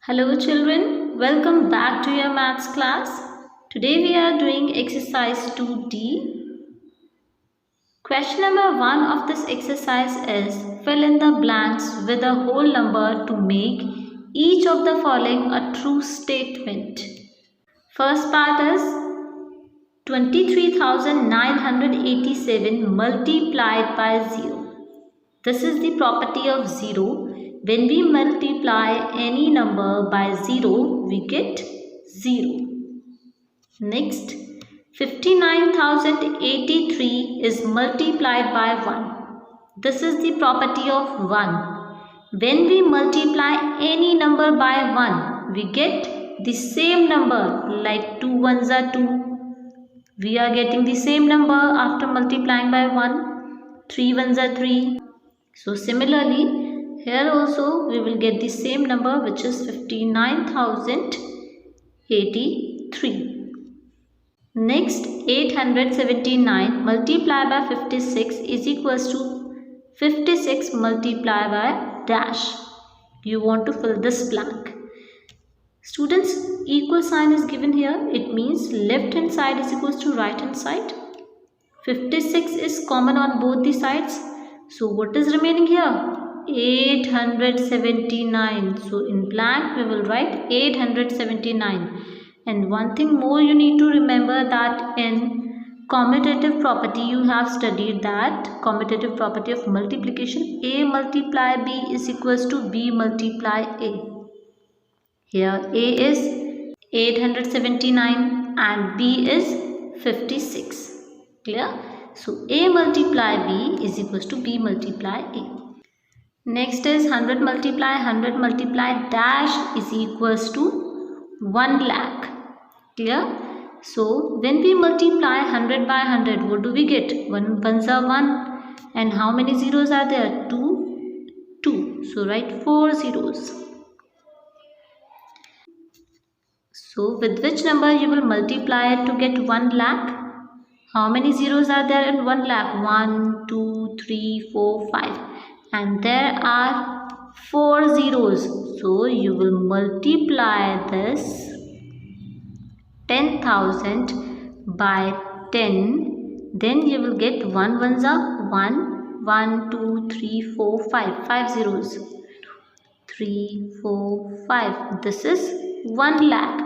Hello children, welcome back to your maths class. Today we are doing exercise 2D. Question number 1 of this exercise is fill in the blanks with a whole number to make each of the following a true statement. First part is 23,987 multiplied by 0. This is the property of 0. When we multiply any number by 0, we get 0. Next, 59,083 is multiplied by 1. This is the property of 1. When we multiply any number by 1, we get the same number, like 2 ones are 2. We are getting the same number after multiplying by 1. 3 ones are 3. So similarly, here also we will get the same number, which is 59,083. Next, 879 multiplied by 56 is equals to 56 multiplied by dash. You want to fill this blank. Students, equal sign is given here. It means left hand side is equals to right hand side. 56 is common on both the sides. So what is remaining here? 879. So in blank we will write 879. And one thing more you need to remember, that in commutative property you have studied that commutative property of multiplication, A multiply B is equals to B multiply A. Here A is 879 and B is 56. Clear? So A multiply B is equals to B multiply A. Next is 100 multiply dash is equals to 1 lakh. Clear? So when we multiply 100 by 100, what do we get? 1 ones are 1. And how many zeros are there? 2. 2. So write 4 zeros. So with which number you will multiply it to get 1 lakh? How many zeros are there in 1 lakh? 1, 2, 3, 4, 5. And there are 4 zeros. So you will multiply this 10,000 by 10. Then you will get 1 ones are 1, 1, 2, 3, 4, 5. 5 zeros. 3, 4, 5. This is 1 lakh.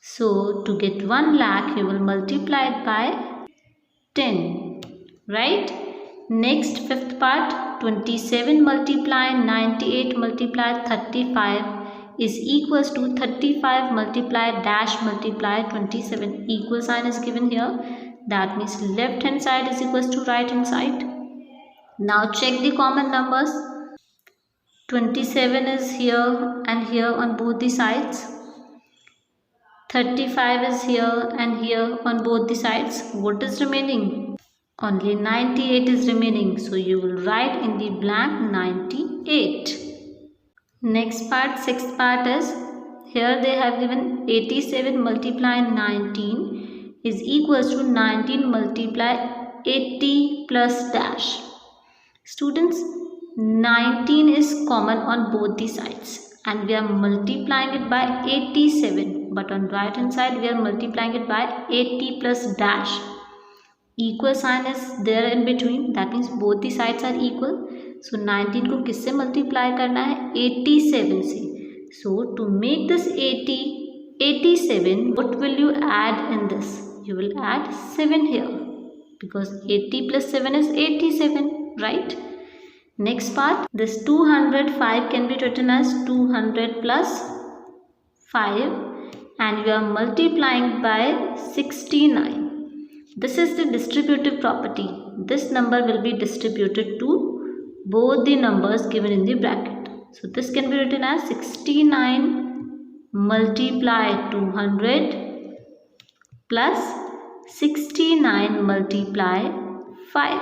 So to get 1 lakh, you will multiply it by 10. Right? Next, fifth part, 27 multiply 98 multiply 35 is equals to 35 multiply dash multiply 27. Equal sign is given here. That means left hand side is equals to right hand side. Now check the common numbers. 27 is here and here on both the sides. 35 is here and here on both the sides. What is remaining? Only 98 is remaining. So you will write in the blank 98. Next part, sixth part is, here they have given 87 multiply 19 is equals to 19 multiply 80 plus dash. Students, 19 is common on both the sides and we are multiplying it by 87. But on right hand side we are multiplying it by 80 plus dash. Equal sign is there in between. That means both the sides are equal. So 19 को किससे multiply करना है? 87 से. So to make this 87, what will you add in this? You will add 7 here, because 80 plus 7 is 87, right? Next part, this 205 can be written as 200 plus 5 and you are multiplying by 69. This is the distributive property. This number will be distributed to both the numbers given in the bracket. So this can be written as 69 multiply 200 plus 69 multiply 5.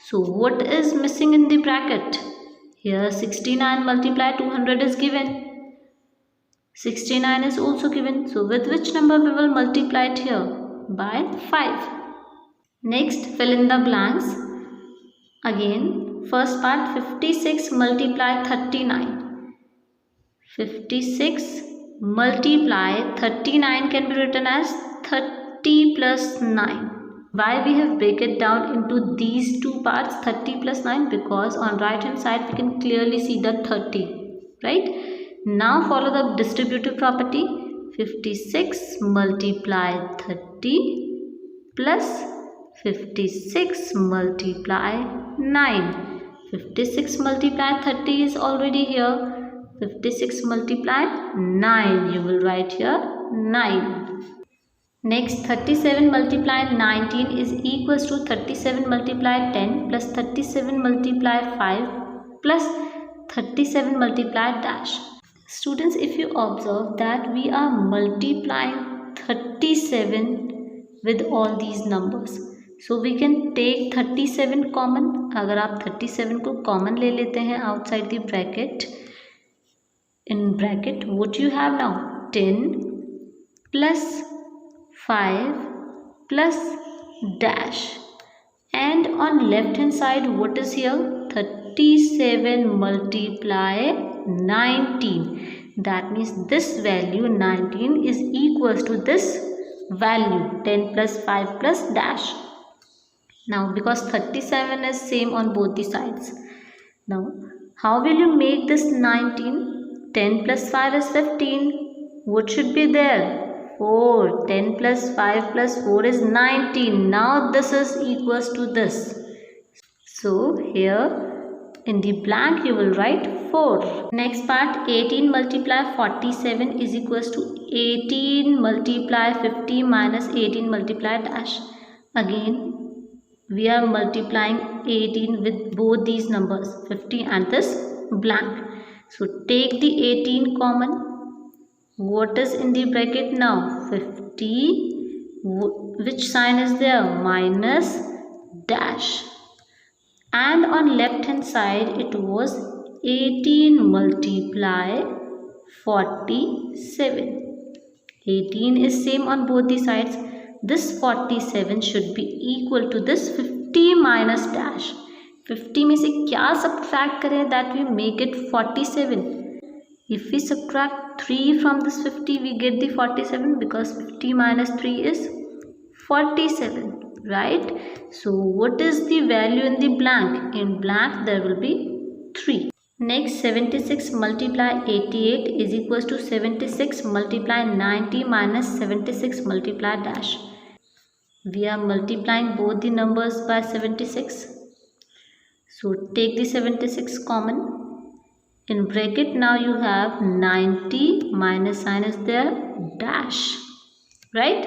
So what is missing in the bracket? Here 69 multiply 200 is given. 69 is also given. So with which number we will multiply it here? By 5. Next, fill in the blanks. Again, first part, 56 multiply 39. 56 multiply 39 can be written as 30 plus 9. Why we have break it down into these two parts, 30 plus 9? Because on right hand side we can clearly see the 30, right? Now follow the distributive property. 56 multiply 30 plus 56 multiply 9. 56 multiply 30 is already here. 56 multiply 9, you will write here 9. Next, 37 multiply 19 is equals to 37 multiply 10 plus 37 multiply 5 plus 37 multiply dash. Students, if you observe that we are multiplying 37 with all these numbers, so we can take 37 common. अगर आप 37 को common ले लेते हैं outside the bracket, in bracket what you have now? 10 plus 5 plus dash, and on left hand side what is here? 37 multiply 19. That means this value 19 is equals to this value 10 plus 5 plus dash. Now because 37 is same on both the sides, now how will you make this 19? 10 plus 5 is 15. What should be there? 4. 10 plus 5 plus 4 is 19. Now this is equals to this. So here in the blank you will write 4. Next part, 18 multiply 47 is equals to 18 multiply 50 minus 18 multiply dash. Again we are multiplying 18 with both these numbers, 50 and this blank. So take the 18 common. What is in the bracket now? 50. Which sign is there? Minus dash. And on left hand side it was 18 multiply 47. 18 is same on both the sides. This 47 should be equal to this 50 minus dash. 50 में से क्या subtract करें that we make it 47? If we subtract 3 from this 50 we get the 47, because 50 minus 3 is 47, right? So what is the value in the blank? In blank there will be 3. Next, 76 multiply 88 is equals to 76 multiply 90 minus 76 multiply dash. We are multiplying both the numbers by 76. So take the 76 common. In bracket now you have 90, minus sign is there, dash, right?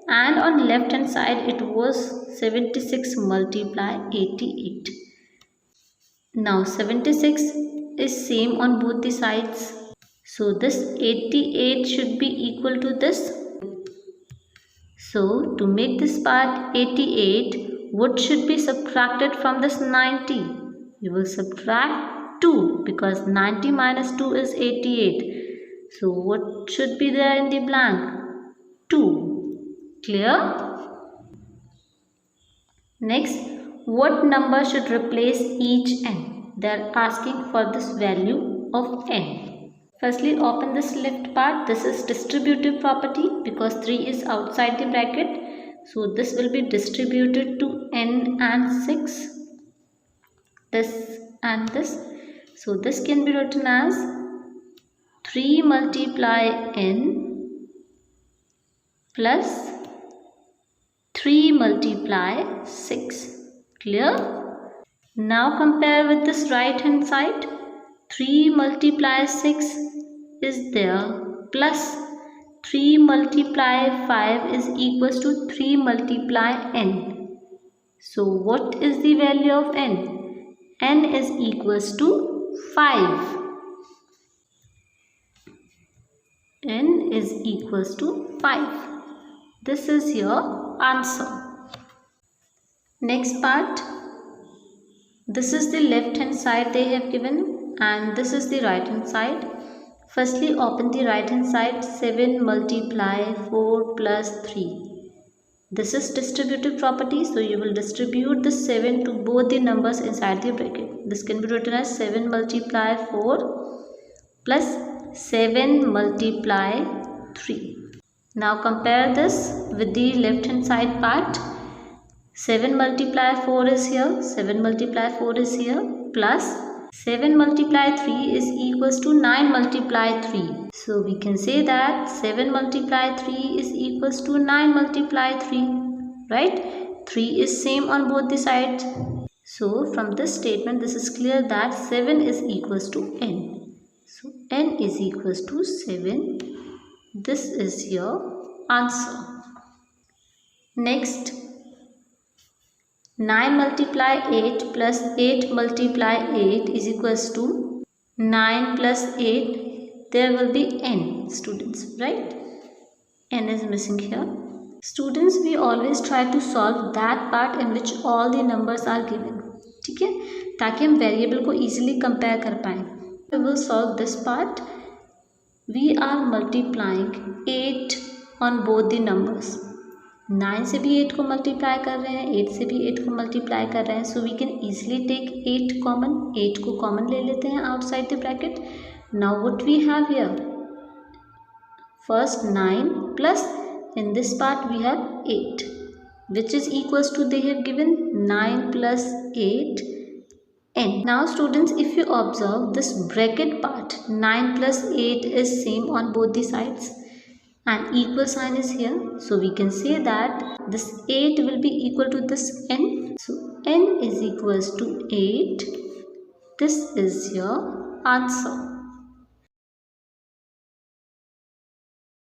And on left hand side it was 76 multiply 88. Now 76 is same on both the sides. So this 88 should be equal to this. So to make this part 88, what should be subtracted from this 90? You will subtract 2, because 90 minus 2 is 88. So what should be there in the blank? 2. Clear? Next, what number should replace each n? They are asking for this value of n. Firstly, open this left part. This is distributive property because 3 is outside the bracket. So this will be distributed to n and 6. This and this. So this can be written as 3 multiply n plus 3 multiply 6. Clear? Now compare with this right hand side. 3 multiply 6 is there, plus 3 multiply 5 is equals to 3 multiply n. So what is the value of n? N is equals to 5. N is equals to 5. This is your answer. Next part. This is the left hand side they have given and this is the right hand side. Firstly, open the right hand side. 7 multiply 4 plus 3. This is distributive property, so you will distribute the 7 to both the numbers inside the bracket. This can be written as 7 multiply 4 plus 7 multiply 3. Now compare this with the left hand side part. 7 multiply 4 is here, 7 multiply 4 is here, plus 7 multiply 3 is equals to 9 multiply 3. So we can say that 7 multiply 3 is equals to 9 multiply 3, right? 3 is same on both the sides. So from this statement, this is clear that 7 is equals to n. So n is equals to 7. This is your answer. Next, 9 multiply 8 plus 8 multiply 8 is equals to 9 plus 8. There will be n students, right? N is missing here. Students, we always try to solve that part in which all the numbers are given. ठीक है, ताकि हम variable को easily compare कर पाएँ. We will solve this part. We are multiplying 8 on both the numbers. 9 से भी 8 को मल्टीप्लाई कर रहे हैं, 8 से भी 8 को मल्टीप्लाई कर रहे हैं. So we can easily take 8 common. 8 को कॉमन ले लेते हैं outside the bracket. Now what we have here, first 9 plus in this part we have 8, which is equals to, they have given 9 plus 8 n. Now students, if you observe this bracket part, 9 plus 8 is same on both the sides and equal sign is here. So we can say that this 8 will be equal to this n. So n is equals to 8. This is your answer.